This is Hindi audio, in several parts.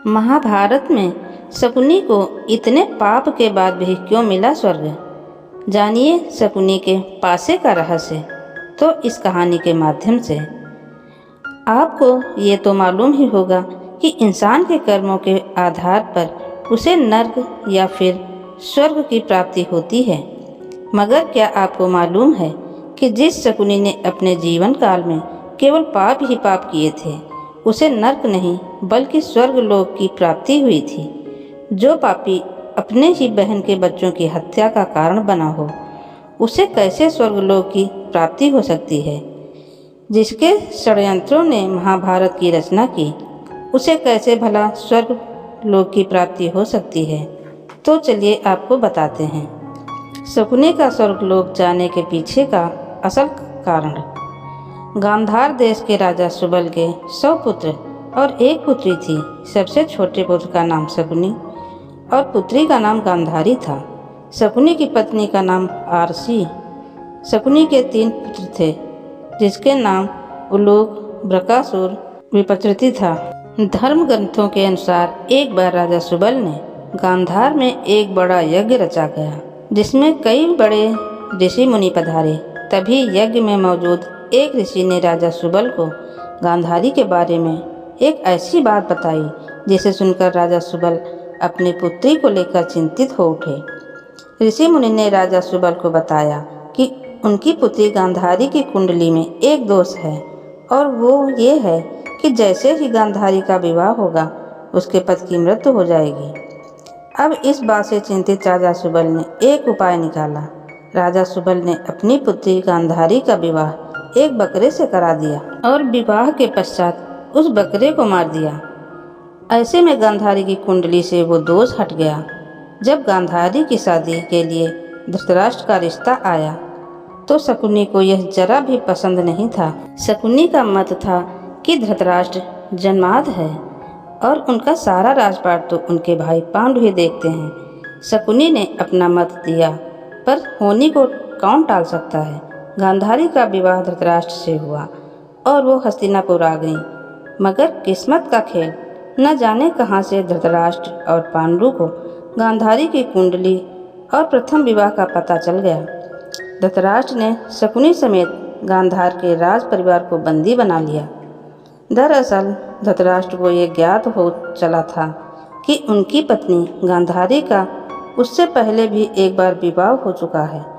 महाभारत में शकुनी को इतने पाप के बाद भी क्यों मिला स्वर्ग? जानिए शकुनी के पासे का रहस्य तो इस कहानी के माध्यम से। आपको ये तो मालूम ही होगा कि इंसान के कर्मों के आधार पर उसे नर्क या फिर स्वर्ग की प्राप्ति होती है। मगर क्या आपको मालूम है कि जिस शकुनी ने अपने जीवन काल में केवल पाप ही पाप किए थे, उसे नर्क नहीं बल्कि स्वर्ग लोक की प्राप्ति हुई थी। जो पापी अपने ही बहन के बच्चों की हत्या का कारण बना हो, उसे कैसे स्वर्ग लोक की प्राप्ति हो सकती है? जिसके षड्यंत्रों ने महाभारत की रचना की, उसे कैसे भला स्वर्ग लोक की प्राप्ति हो सकती है? तो चलिए आपको बताते हैं शकुनी का स्वर्ग लोक जाने के पीछे का असल कारण। गांधार देश के राजा सुबल के 100 पुत्र और एक पुत्री थी। सबसे छोटे पुत्र का नाम शकुनी और पुत्री का नाम गांधारी था। शकुनी की पत्नी का नाम आरसी। शकुनी के 3 पुत्र थे, जिसके नाम उलूक, बृकासुर, विपत्ति था। धर्म ग्रंथों के अनुसार एक बार राजा सुबल ने गांधार में एक बड़ा यज्ञ रचा गया, जिसमें कई बड़े ऋषि मुनि पधारे। तभी यज्ञ में मौजूद एक ऋषि ने राजा सुबल को गांधारी के बारे में एक ऐसी बात बताई जिसे सुनकर राजा सुबल अपनी पुत्री को लेकर चिंतित हो उठे। ऋषि मुनि ने राजा सुबल को बताया कि उनकी पुत्री गांधारी की कुंडली में एक दोष है, और वो ये है कि जैसे ही गांधारी का विवाह होगा, उसके पति की मृत्यु हो जाएगी। अब इस बात से चिंतित राजा सुबल ने एक उपाय निकाला। राजा सुबल ने अपनी पुत्री गांधारी का विवाह एक बकरे से करा दिया और विवाह के पश्चात उस बकरे को मार दिया। ऐसे में गांधारी की कुंडली से वो दोष हट गया। जब गांधारी की शादी के लिए धृतराष्ट्र का रिश्ता आया तो शकुनी को यह जरा भी पसंद नहीं था। शकुनी का मत था कि धृतराष्ट्र जन्माध है और उनका सारा राजपाट तो उनके भाई पांडु ही देखते हैं। शकुनी ने अपना मत दिया, पर होनी को कौन टाल सकता है। गांधारी का विवाह धृतराष्ट्र से हुआ और वो हस्तिनापुर आ गई। मगर किस्मत का खेल, न जाने कहां से धृतराष्ट्र और पांडु को गांधारी की कुंडली और प्रथम विवाह का पता चल गया। धृतराष्ट्र ने शकुनी समेत गांधार के राज परिवार को बंदी बना लिया। दरअसल धृतराष्ट्र को ये ज्ञात हो चला था कि उनकी पत्नी गांधारी का उससे पहले भी एक बार विवाह हो चुका है।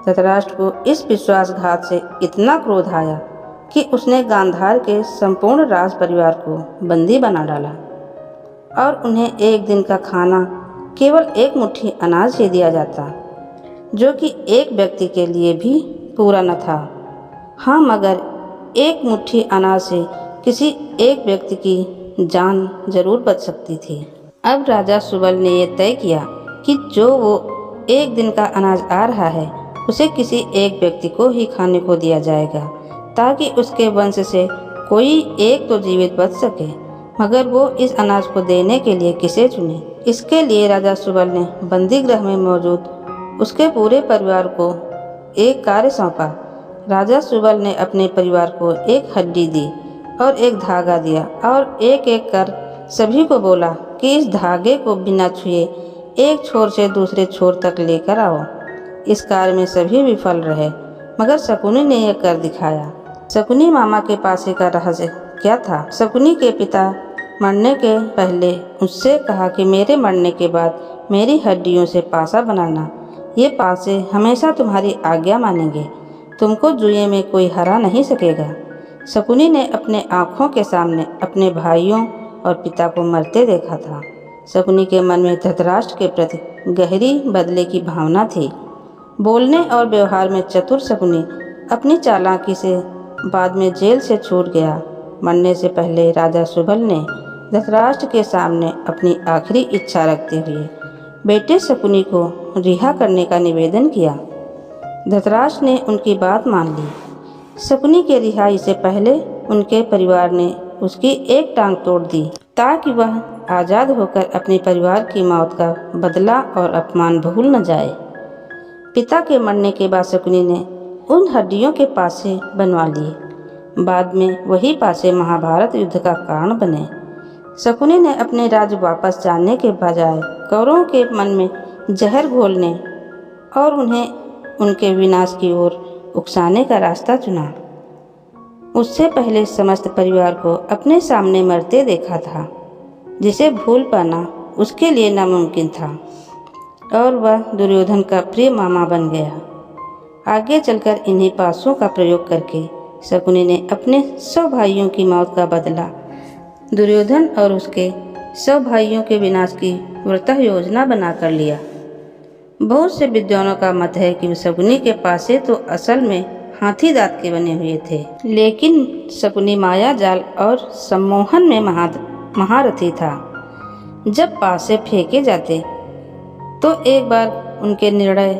धृतराष्ट्र को इस विश्वासघात से इतना क्रोध आया कि उसने गांधार के संपूर्ण राज परिवार को बंदी बना डाला और उन्हें एक दिन का खाना केवल एक मुट्ठी अनाज ही दिया जाता, जो कि एक व्यक्ति के लिए भी पूरा न था। हाँ, मगर एक मुट्ठी अनाज से किसी एक व्यक्ति की जान जरूर बच सकती थी। अब राजा सुबल ने यह तय किया कि जो वो एक दिन का अनाज आ रहा है, उसे किसी एक व्यक्ति को ही खाने को दिया जाएगा, ताकि उसके वंश से कोई एक तो जीवित बच सके। मगर वो इस अनाज को देने के लिए किसे चुने? इसके लिए राजा सुबल ने बंदी गृह में मौजूद उसके पूरे परिवार को एक कार्य सौंपा। राजा सुबल ने अपने परिवार को एक हड्डी दी और एक धागा दिया और एक एक कर सभी को बोला कि इस धागे को बिना छुए एक छोर से दूसरे छोर तक लेकर आओ। इस कार्य में सभी विफल रहे, मगर शकुनी ने यह कर दिखाया। शकुनी मामा के पासे का रहस्य क्या था? शकुनी के पिता मरने के पहले उससे कहा कि मेरे मरने के बाद मेरी हड्डियों से पासा बनाना। ये पासे हमेशा तुम्हारी आज्ञा मानेंगे। तुमको जुए में कोई हरा नहीं सकेगा। शकुनी ने अपने आँखों के सामने अपने भाइयों और पिता को मरते देखा था। शकुनी के मन में धृतराष्ट्र के प्रति गहरी बदले की भावना थी। बोलने और व्यवहार में चतुर शकुनी अपनी चालाकी से बाद में जेल से छूट गया। मरने से पहले राजा सुबल ने धृतराष्ट्र के सामने अपनी आखिरी इच्छा रखते हुए बेटे शकुनी को रिहा करने का निवेदन किया। धृतराष्ट्र ने उनकी बात मान ली। शकुनी के रिहाई से पहले उनके परिवार ने उसकी एक टांग तोड़ दी, ताकि वह आज़ाद होकर अपने परिवार की मौत का बदला और अपमान भूल न जाए। पिता के मरने के बाद शकुनी ने उन हड्डियों के पासे बनवा लिए। बाद में वही पासे महाभारत युद्ध का कारण बने। शकुनी ने अपने राज्य वापस जाने के बजाय कौरवों के मन में जहर घोलने और उन्हें उनके विनाश की ओर उकसाने का रास्ता चुना। उससे पहले समस्त परिवार को अपने सामने मरते देखा था, जिसे भूल पाना उसके लिए नामुमकिन था, और वह दुर्योधन का प्रिय मामा बन गया। आगे चलकर इन्हीं पासों का प्रयोग करके शकुनी ने अपने 100 भाइयों की मौत का बदला दुर्योधन और उसके 100 भाइयों के विनाश की व्रतः योजना बनाकर लिया। बहुत से विद्वानों का मत है कि शकुनी के पासे तो असल में हाथी दांत के बने हुए थे, लेकिन शकुनी माया जाल और सम्मोहन में महारथी था। जब पासे फेंके जाते तो एक बार उनके निर्णय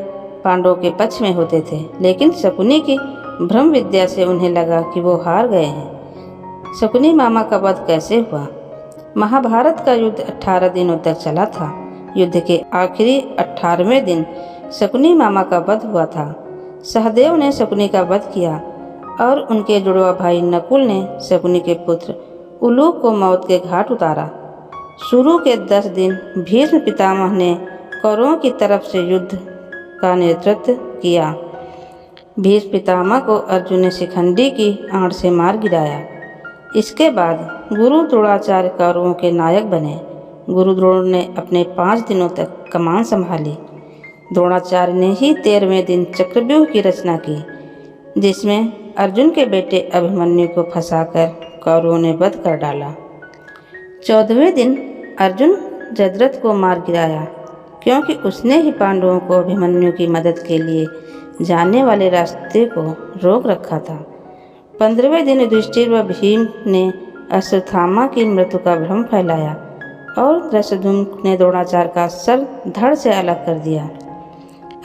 पांडवों के पक्ष में होते थे, लेकिन शकुनी की भ्रम विद्या से उन्हें लगा कि वो हार गए हैं। शकुनी मामा का वध कैसे हुआ? महाभारत का युद्ध 18 दिनों तक चला था। युद्ध के आखिरी 18वें दिन शकुनी मामा का वध हुआ था। सहदेव ने शकुनी का वध किया और उनके जुड़वा भाई नकुल ने शकुनी के पुत्र उलूक को मौत के घाट उतारा। शुरू के 10 दिन भीष्म पितामह ने कौरवों की तरफ से युद्ध का नेतृत्व किया। भीष्म पितामह को अर्जुन ने शिखंडी की आड़ से मार गिराया। इसके बाद गुरु द्रोणाचार्य कौरवों के नायक बने। गुरु द्रोण ने अपने 5 दिनों तक कमान संभाली। द्रोणाचार्य ने ही 13वें दिन चक्रव्यूह की रचना की, जिसमें अर्जुन के बेटे अभिमन्यु को फंसाकर कौरवों ने वध कर डाला। 14वें दिन अर्जुन जयद्रथ को मार गिराया, क्योंकि उसने ही पांडवों को अभिमन्यु की मदद के लिए जाने वाले रास्ते को रोक रखा था। 15वें दिन युधिष्ठिर व भीम ने अश्वत्थामा की मृत्यु का भ्रम फैलाया और धृष्टद्युम्न ने द्रोणाचार्य का सर धड़ से अलग कर दिया।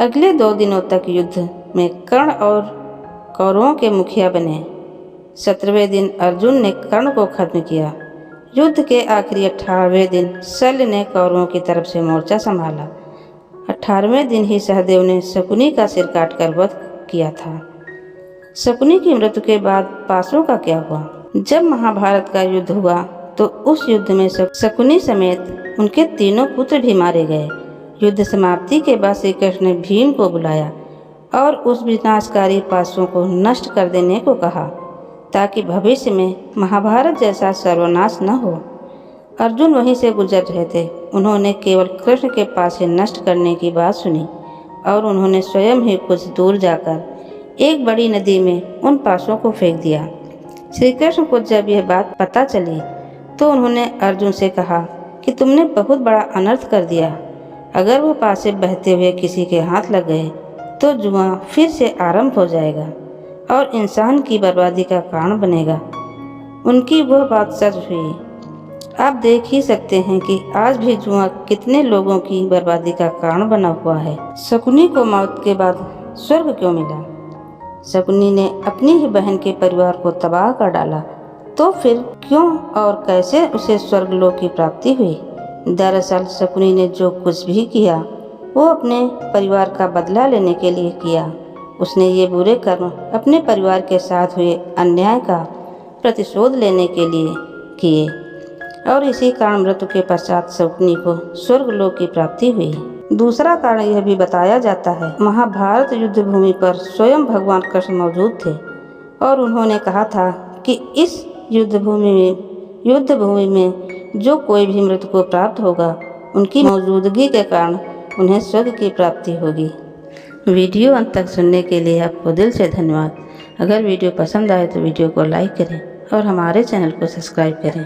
अगले 2 दिनों तक युद्ध में कर्ण और कौरवों के मुखिया बने। 17वें दिन अर्जुन ने कर्ण को खत्म किया। युद्ध के आखिरी 18वें दिन शल्य ने कौरवों की तरफ से मोर्चा संभाला। 18वें दिन ही सहदेव ने शकुनी का सिर काटकर वध किया था। शकुनी की मृत्यु के बाद पासों का क्या हुआ? जब महाभारत का युद्ध हुआ तो उस युद्ध में शकुनी समेत उनके 3 पुत्र भी मारे गए। युद्ध समाप्ति के बाद श्री कृष्ण ने भीम को बुलाया और उस विनाशकारी पासों को नष्ट कर देने को कहा, ताकि भविष्य में महाभारत जैसा सर्वनाश न हो। अर्जुन वहीं से गुजर रहे थे। उन्होंने केवल कृष्ण के पासे नष्ट करने की बात सुनी और उन्होंने स्वयं ही कुछ दूर जाकर एक बड़ी नदी में उन पासों को फेंक दिया। श्री कृष्ण को जब यह बात पता चली तो उन्होंने अर्जुन से कहा कि तुमने बहुत बड़ा अनर्थ कर दिया। अगर वो पासे बहते हुए किसी के हाथ लग गए तो जुआ फिर से आरंभ हो जाएगा और इंसान की बर्बादी का कारण बनेगा। उनकी वह बात सच हुई। आप देख ही सकते हैं कि आज भी जुआ कितने लोगों की बर्बादी का कारण बना हुआ है। शकुनी को मौत के बाद स्वर्ग क्यों मिला? शकुनी ने अपनी ही बहन के परिवार को तबाह कर डाला, तो फिर क्यों और कैसे उसे स्वर्गलोक की प्राप्ति हुई? दरअसल शकुनी ने जो कुछ भी किया वो अपने परिवार का बदला लेने के लिए किया। उसने ये बुरे कर्म अपने परिवार के साथ हुए अन्याय का प्रतिशोध लेने के लिए किए और इसी कारण मृत्यु के पश्चात शकुनी को स्वर्गलोक की प्राप्ति हुई। दूसरा कारण यह भी बताया जाता है, महाभारत युद्ध भूमि पर स्वयं भगवान कृष्ण मौजूद थे और उन्होंने कहा था कि इस युद्ध भूमि में जो कोई भी मृत्यु को प्राप्त होगा, उनकी मौजूदगी के कारण उन्हें स्वर्ग की प्राप्ति होगी। वीडियो अंत तक सुनने के लिए आपको दिल से धन्यवाद। अगर वीडियो पसंद आए तो वीडियो को लाइक करें और हमारे चैनल को सब्सक्राइब करें।